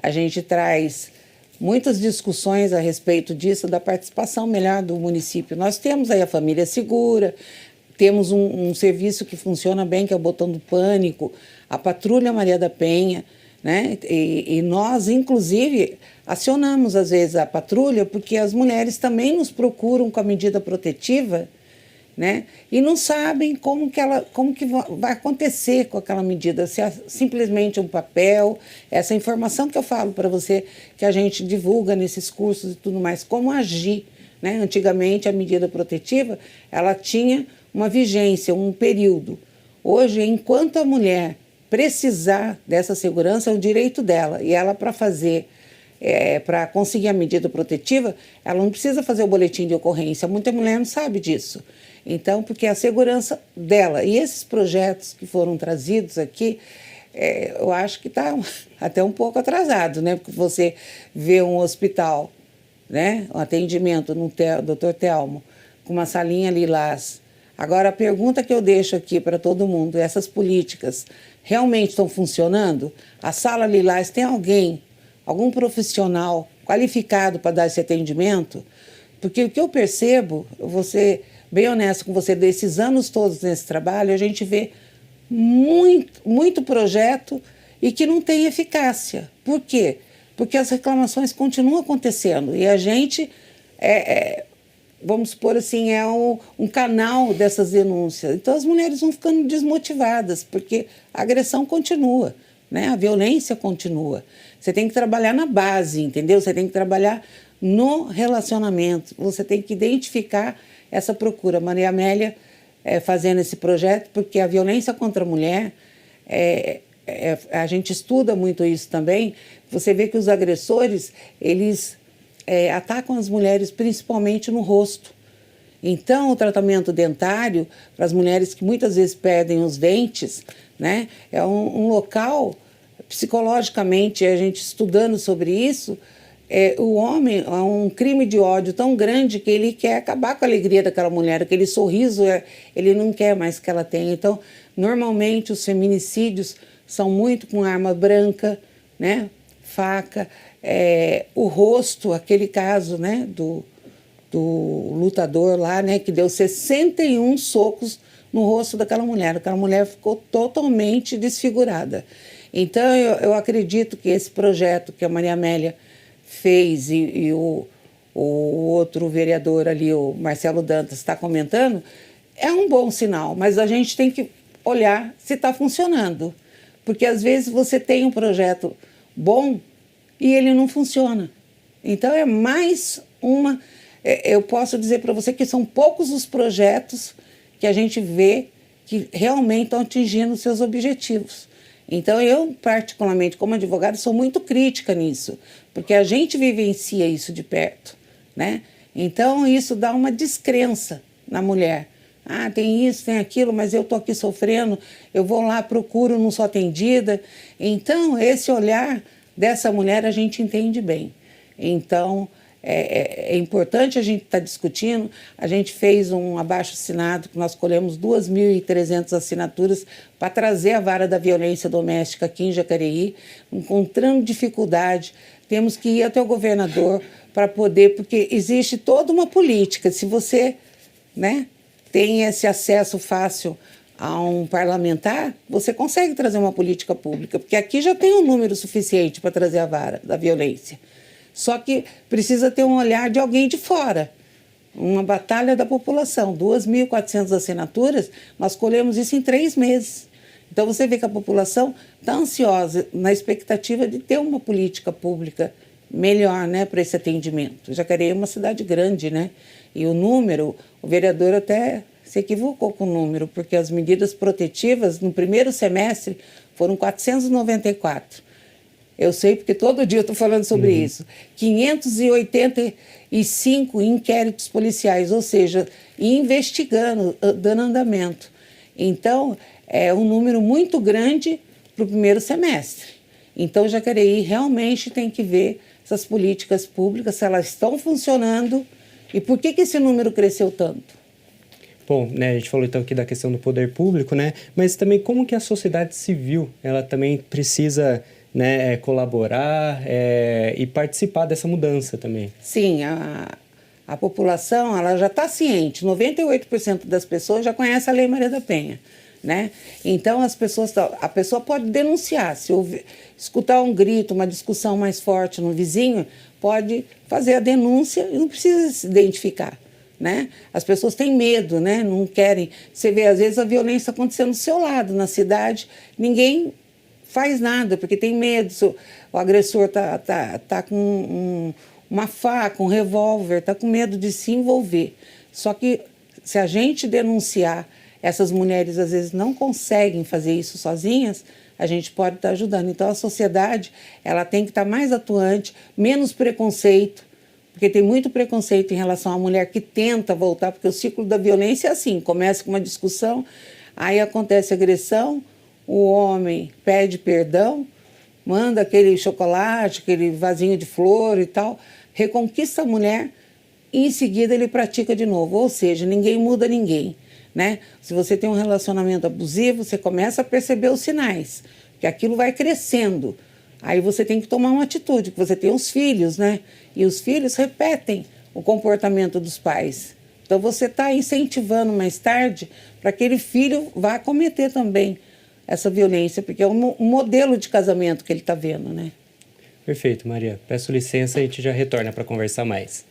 A gente traz muitas discussões a respeito disso, da participação melhor do município. Nós temos aí a Família Segura, temos um serviço que funciona bem, que é o Botão do Pânico, a Patrulha Maria da Penha, né? E nós, inclusive, acionamos às vezes a patrulha porque as mulheres também nos procuram com a medida protetiva, né? E não sabem como que vai acontecer com aquela medida, se é simplesmente um papel, essa informação que eu falo para você, que a gente divulga nesses cursos e tudo mais, como agir, né? Antigamente a medida protetiva, ela tinha uma vigência, um período. Hoje, enquanto a mulher precisar dessa segurança, é o direito dela. E ela, para conseguir a medida protetiva, ela não precisa fazer o boletim de ocorrência. Muita mulher não sabe disso. Então, porque é a segurança dela. E esses projetos que foram trazidos aqui, eu acho que está até um pouco atrasado, né? Porque você vê um hospital, né? Um atendimento no Dr. Telmo, com uma salinha lilás. Agora, a pergunta que eu deixo aqui para todo mundo, essas políticas realmente estão funcionando? A sala lilás tem algum profissional qualificado para dar esse atendimento? Porque o que eu percebo, eu vou ser bem honesto com você, desses anos todos nesse trabalho, a gente vê muito projeto e que não tem eficácia. Por quê? Porque as reclamações continuam acontecendo e a gente vamos supor assim, é um canal dessas denúncias. Então as mulheres vão ficando desmotivadas, porque a agressão continua, né? A violência continua. Você tem que trabalhar na base, entendeu? Você tem que trabalhar no relacionamento, você tem que identificar essa procura. Maria Amélia fazendo esse projeto, porque a violência contra a mulher, a gente estuda muito isso também, você vê que os agressores, eles atacam as mulheres principalmente no rosto. Então, o tratamento dentário, para as mulheres que muitas vezes perdem os dentes, né, é um local, psicologicamente, a gente estudando sobre isso, o homem é um crime de ódio tão grande que ele quer acabar com a alegria daquela mulher, aquele sorriso, ele não quer mais que ela tenha. Então, normalmente, os feminicídios são muito com arma branca, né? Faca, o rosto, aquele caso, né? do lutador lá, né? Que deu 61 socos no rosto daquela mulher. Aquela mulher ficou totalmente desfigurada. Então, eu acredito que esse projeto que a Maria Amélia fez e o outro vereador ali, o Marcelo Dantas, está comentando, é um bom sinal, mas a gente tem que olhar se está funcionando. Porque, às vezes, você tem um projeto bom e ele não funciona. Então, é mais uma... Eu posso dizer para você que são poucos os projetos que a gente vê que realmente estão atingindo os seus objetivos. Então, eu, particularmente, como advogada, sou muito crítica nisso, porque a gente vivencia isso de perto, né? Então, isso dá uma descrença na mulher. Ah, tem isso, tem aquilo, mas eu estou aqui sofrendo, eu vou lá, procuro, não sou atendida. Então, esse olhar dessa mulher a gente entende bem. Então, é importante a gente estar discutindo. A gente fez um abaixo-assinado, que nós colhemos 2.300 assinaturas para trazer a vara da violência doméstica aqui em Jacareí, encontrando dificuldade. Temos que ir até o governador para poder, porque existe toda uma política. Se você, né, tem esse acesso fácil a um parlamentar, você consegue trazer uma política pública, porque aqui já tem um número suficiente para trazer a vara da violência. Só que precisa ter um olhar de alguém de fora, uma batalha da população. 2.400 assinaturas, nós colhemos isso em 3 meses. Então, você vê que a população está ansiosa, na expectativa de ter uma política pública melhor, né, para esse atendimento. Jacareí é uma cidade grande, né? E o número, o vereador até se equivocou com o número, porque as medidas protetivas no primeiro semestre foram 494. Eu sei porque todo dia eu estou falando sobre isso. 585 inquéritos policiais, ou seja, investigando, dando andamento. Então, é um número muito grande para o primeiro semestre. Então, Jacareí realmente tem que ver essas políticas públicas, se elas estão funcionando e por que esse número cresceu tanto. Bom, né, a gente falou então aqui da questão do poder público, né? Mas também como que a sociedade civil, ela também precisa... né, colaborar e participar dessa mudança também. Sim, a população ela já está ciente, 98% das pessoas já conhecem a Lei Maria da Penha, né? Então a pessoa pode denunciar, se escutar um grito, uma discussão mais forte no vizinho, pode fazer a denúncia e não precisa se identificar, né? As pessoas têm medo, né? Não querem. Você vê às vezes a violência acontecendo do seu lado, na cidade, ninguém faz nada, porque tem medo. O agressor tá com uma faca, um revólver, está com medo de se envolver. Só que se a gente denunciar, essas mulheres às vezes não conseguem fazer isso sozinhas, a gente pode estar ajudando. Então a sociedade ela tem que estar mais atuante, menos preconceito, porque tem muito preconceito em relação à mulher que tenta voltar, porque o ciclo da violência é assim, começa com uma discussão, aí acontece agressão, o homem pede perdão, manda aquele chocolate, aquele vasinho de flor e tal, reconquista a mulher e em seguida ele pratica de novo. Ou seja, ninguém muda ninguém, né? Se você tem um relacionamento abusivo, você começa a perceber os sinais, que aquilo vai crescendo. Aí você tem que tomar uma atitude, porque você tem os filhos, né? E os filhos repetem o comportamento dos pais. Então você está incentivando mais tarde para que aquele filho vá cometer também essa violência, porque é um modelo de casamento que ele está vendo, né? Perfeito, Maria. Peço licença e a gente já retorna para conversar mais.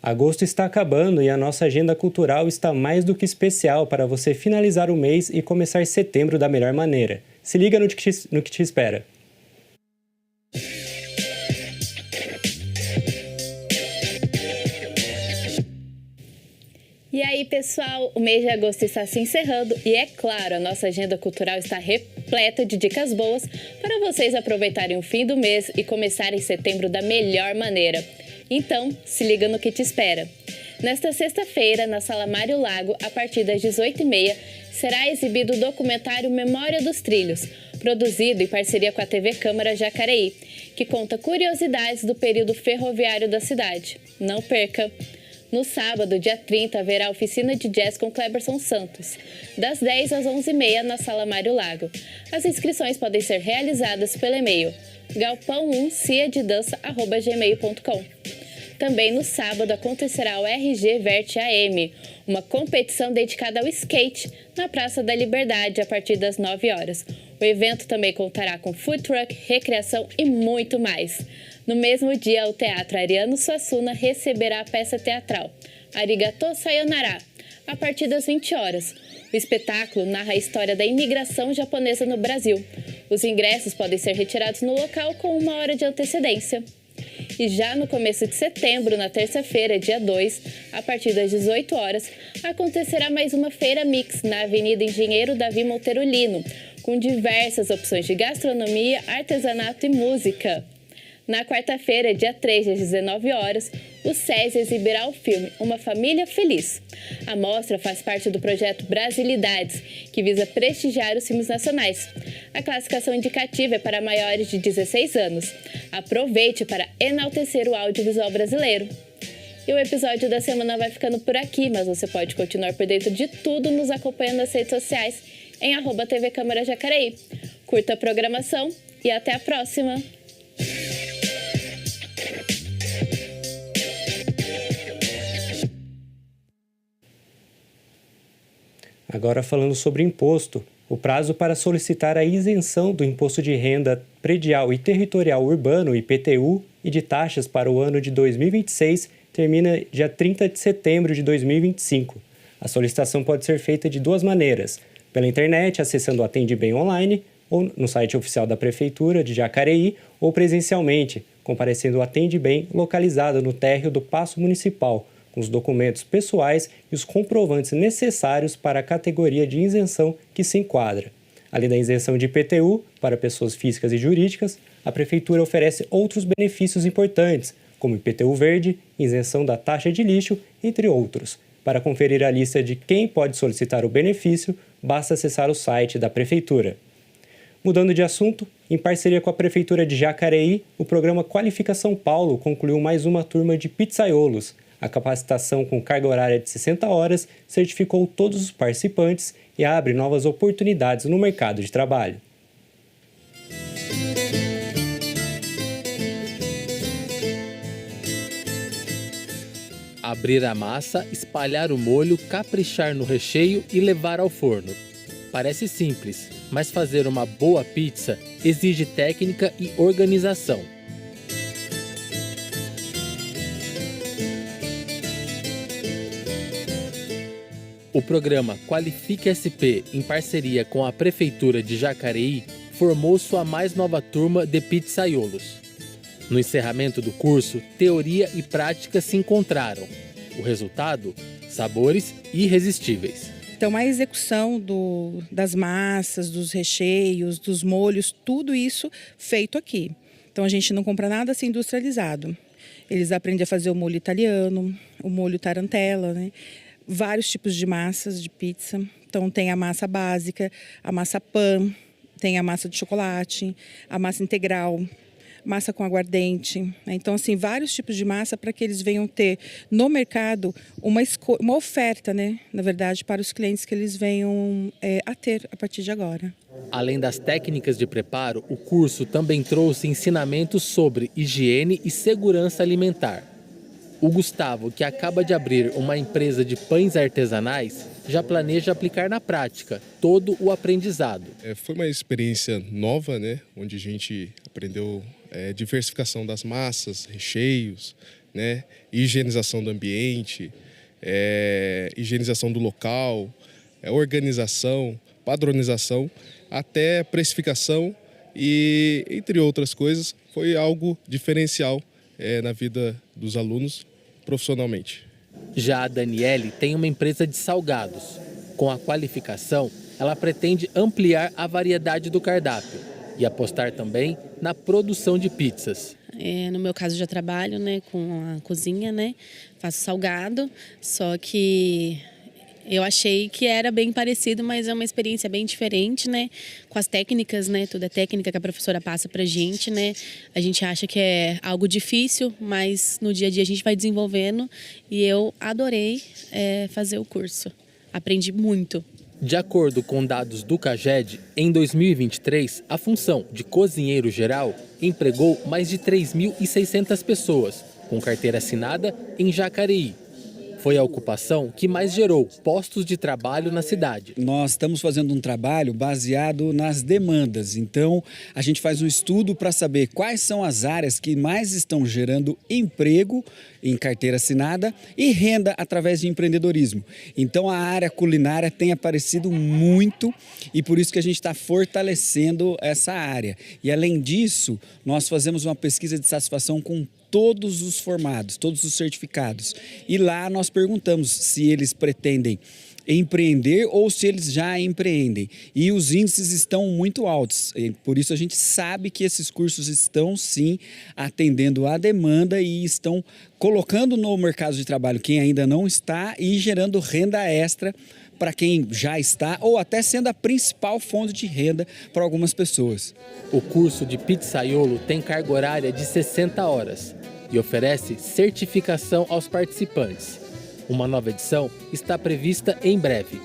Agosto está acabando e a nossa agenda cultural está mais do que especial para você finalizar o mês e começar setembro da melhor maneira. Se liga no que te espera. E aí, pessoal, o mês de agosto está se encerrando e, é claro, a nossa agenda cultural está repleta de dicas boas para vocês aproveitarem o fim do mês e começarem setembro da melhor maneira. Então, se liga no que te espera. Nesta sexta-feira, na Sala Mário Lago, a partir das 18h30, será exibido o documentário Memória dos Trilhos, produzido em parceria com a TV Câmara Jacareí, que conta curiosidades do período ferroviário da cidade. Não perca! No sábado, dia 30, haverá oficina de jazz com Cleberson Santos, das 10 às 11h30 na Sala Mário Lago. As inscrições podem ser realizadas pelo e-mail galpão1ciadedança@gmail.com. Também no sábado acontecerá o RG Verte AM, uma competição dedicada ao skate na Praça da Liberdade a partir das 9 horas. O evento também contará com food truck, recreação e muito mais. No mesmo dia, o Teatro Ariano Suassuna receberá a peça teatral Arigato Sayonara, a partir das 20 horas. O espetáculo narra a história da imigração japonesa no Brasil. Os ingressos podem ser retirados no local com 1 hora de antecedência. E já no começo de setembro, na terça-feira, dia 2, a partir das 18 horas, acontecerá mais uma feira mix na Avenida Engenheiro Davi Monteiro Lino, com diversas opções de gastronomia, artesanato e música. Na quarta-feira, dia 3, às 19 horas, o SESI exibirá o filme Uma Família Feliz. A mostra faz parte do projeto Brasilidades, que visa prestigiar os filmes nacionais. A classificação indicativa é para maiores de 16 anos. Aproveite para enaltecer o audiovisual brasileiro. E o episódio da semana vai ficando por aqui, mas você pode continuar por dentro de tudo nos acompanhando nas redes sociais em @TV Câmara Jacareí. Curta a programação e até a próxima! Agora falando sobre imposto, o prazo para solicitar a isenção do Imposto de Renda Predial e Territorial Urbano, IPTU, e de taxas para o ano de 2026 termina dia 30 de setembro de 2025. A solicitação pode ser feita de duas maneiras: pela internet, acessando o Atende Bem online, ou no site oficial da Prefeitura de Jacareí, ou presencialmente, comparecendo ao Atende Bem localizado no térreo do Paço Municipal, com os documentos pessoais e os comprovantes necessários para a categoria de isenção que se enquadra. Além da isenção de IPTU para pessoas físicas e jurídicas, a Prefeitura oferece outros benefícios importantes, como IPTU verde, isenção da taxa de lixo, entre outros. Para conferir a lista de quem pode solicitar o benefício, basta acessar o site da Prefeitura. Mudando de assunto, em parceria com a Prefeitura de Jacareí, o programa Qualifica São Paulo concluiu mais uma turma de pizzaiolos. A capacitação com carga horária de 60 horas certificou todos os participantes e abre novas oportunidades no mercado de trabalho. Abrir a massa, espalhar o molho, caprichar no recheio e levar ao forno. Parece simples, mas fazer uma boa pizza exige técnica e organização. O programa Qualifique SP, em parceria com a Prefeitura de Jacareí, formou sua mais nova turma de pizzaiolos. No encerramento do curso, teoria e prática se encontraram. O resultado? Sabores irresistíveis. Então, a execução das massas, dos recheios, dos molhos, tudo isso feito aqui. Então, a gente não compra nada assim industrializado. Eles aprendem a fazer o molho italiano, o molho tarantella, né? Vários tipos de massas de pizza. Então, tem a massa básica, a massa pan, tem a massa de chocolate, a massa integral, massa com aguardente. Então, assim, vários tipos de massa para que eles venham ter no mercado uma oferta, né? Na verdade, para os clientes que eles venham a ter a partir de agora. Além das técnicas de preparo, o curso também trouxe ensinamentos sobre higiene e segurança alimentar. O Gustavo, que acaba de abrir uma empresa de pães artesanais, já planeja aplicar na prática todo o aprendizado. Foi uma experiência nova, né? Onde a gente aprendeu diversificação das massas, recheios, né? Higienização do ambiente, higienização do local, organização, padronização, até precificação e, entre outras coisas, foi algo diferencial na vida dos alunos profissionalmente. Já a Daniele tem uma empresa de salgados. Com a qualificação, ela pretende ampliar a variedade do cardápio e apostar também na produção de pizzas. No meu caso, já trabalho, né, com a cozinha, né, faço salgado, só que Eu achei que era bem parecido, mas é uma experiência bem diferente, né? Com as técnicas, né? Toda a técnica que a professora passa pra gente, né? A gente acha que é algo difícil, mas no dia a dia a gente vai desenvolvendo e eu adorei fazer o curso. Aprendi muito. De acordo com dados do CAGED, em 2023, a função de cozinheiro geral empregou mais de 3.600 pessoas, com carteira assinada em Jacareí. Foi a ocupação que mais gerou postos de trabalho na cidade. Nós estamos fazendo um trabalho baseado nas demandas. Então, a gente faz um estudo para saber quais são as áreas que mais estão gerando emprego em carteira assinada e renda através de empreendedorismo. Então, a área culinária tem aparecido muito e por isso que a gente está fortalecendo essa área. E, além disso, nós fazemos uma pesquisa de satisfação com todos os formados, todos os certificados. E lá nós perguntamos se eles pretendem empreender ou se eles já empreendem. E os índices estão muito altos. Por isso a gente sabe que esses cursos estão sim atendendo à demanda e estão colocando no mercado de trabalho quem ainda não está e gerando renda extra para quem já está ou até sendo a principal fonte de renda para algumas pessoas. O curso de pizzaiolo tem carga horária de 60 horas e oferece certificação aos participantes. Uma nova edição está prevista em breve.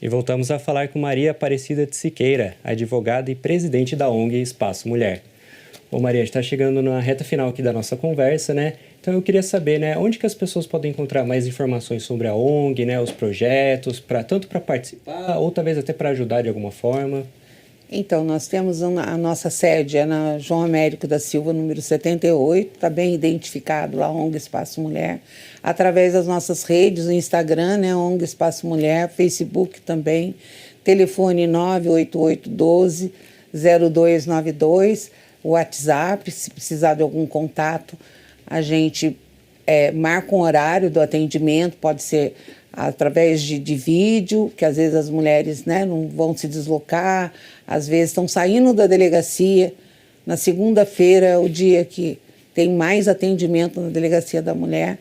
E voltamos a falar com Maria Aparecida de Siqueira, advogada e presidente da ONG Espaço Mulher. Bom, Maria, a gente está chegando na reta final aqui da nossa conversa, né? Então eu queria saber, né, onde que as pessoas podem encontrar mais informações sobre a ONG, né, os projetos, tanto para participar ou talvez até para ajudar de alguma forma? Então, nós temos a nossa sede, é na João Américo da Silva, número 78, está bem identificado lá, ONG Espaço Mulher, através das nossas redes, o Instagram, né, ONG Espaço Mulher, Facebook também, telefone 98812-0292, WhatsApp, se precisar de algum contato, a gente marca um horário do atendimento, pode ser através de vídeo, que às vezes as mulheres, né, não vão se deslocar, às vezes estão saindo da delegacia. Na segunda-feira é o dia que tem mais atendimento na Delegacia da Mulher.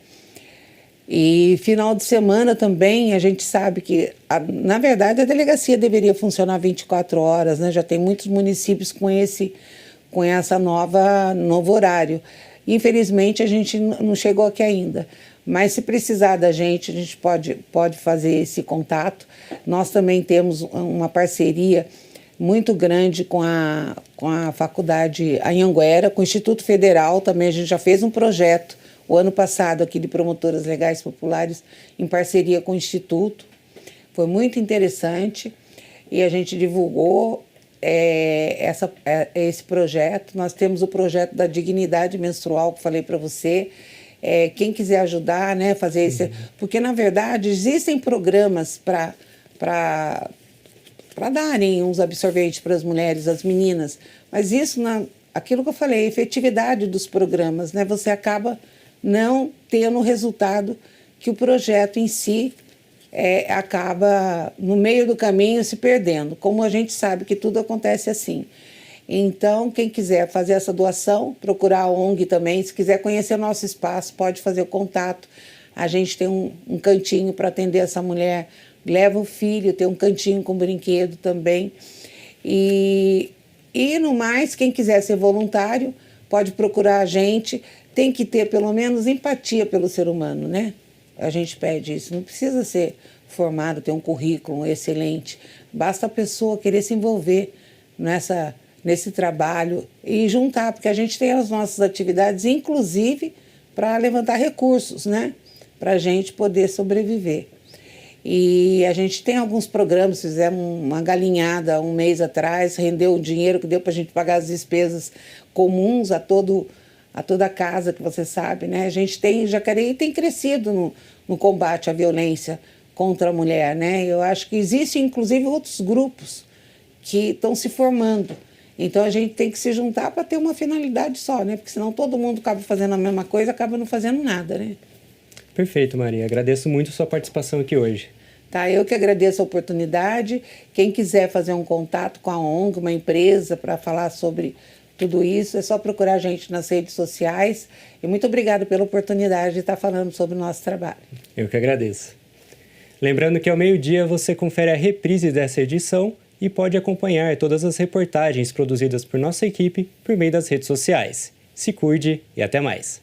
E final de semana também, a gente sabe que, na verdade, a delegacia deveria funcionar 24 horas, né? Já tem muitos municípios com essa novo horário. Infelizmente, a gente não chegou aqui ainda. Mas se precisar da gente, a gente pode fazer esse contato. Nós também temos uma parceria muito grande com a faculdade Anhanguera, com o Instituto Federal também. A gente já fez um projeto o ano passado aqui de promotoras legais populares em parceria com o Instituto. Foi muito interessante e a gente divulgou esse projeto. Nós temos o projeto da dignidade menstrual, que falei para você. Quem quiser ajudar, né, fazer isso. Porque, na verdade, existem programas para darem uns absorventes para as mulheres, as meninas. Mas isso, aquilo que eu falei, a efetividade dos programas, né, você acaba não tendo o resultado que o projeto em si acaba, no meio do caminho, se perdendo. Como a gente sabe que tudo acontece assim. Então, quem quiser fazer essa doação, procurar a ONG também. Se quiser conhecer o nosso espaço, pode fazer o contato. A gente tem um cantinho para atender essa mulher. Leva o filho, tem um cantinho com brinquedo também. E no mais, quem quiser ser voluntário, pode procurar a gente. Tem que ter, pelo menos, empatia pelo ser humano, né? A gente pede isso. Não precisa ser formado, ter um currículo excelente. Basta a pessoa querer se envolver nesse trabalho e juntar, porque a gente tem as nossas atividades, inclusive para levantar recursos, né? Para a gente poder sobreviver. E a gente tem alguns programas, fizemos uma galinhada um mês atrás, rendeu o dinheiro que deu para a gente pagar as despesas comuns a toda a casa, que você sabe, né? A gente tem, Jacareí tem crescido no combate à violência contra a mulher, né? Eu acho que existem, inclusive, outros grupos que estão se formando. Então, a gente tem que se juntar para ter uma finalidade só, né? Porque senão todo mundo acaba fazendo a mesma coisa, acaba não fazendo nada, né? Perfeito, Maria. Agradeço muito a sua participação aqui hoje. Tá, eu que agradeço a oportunidade. Quem quiser fazer um contato com a ONG, uma empresa, para falar sobre tudo isso, é só procurar a gente nas redes sociais. E muito obrigado pela oportunidade de estar falando sobre o nosso trabalho. Eu que agradeço. Lembrando que ao meio-dia você confere a reprise dessa edição e pode acompanhar todas as reportagens produzidas por nossa equipe por meio das redes sociais. Se cuide e até mais.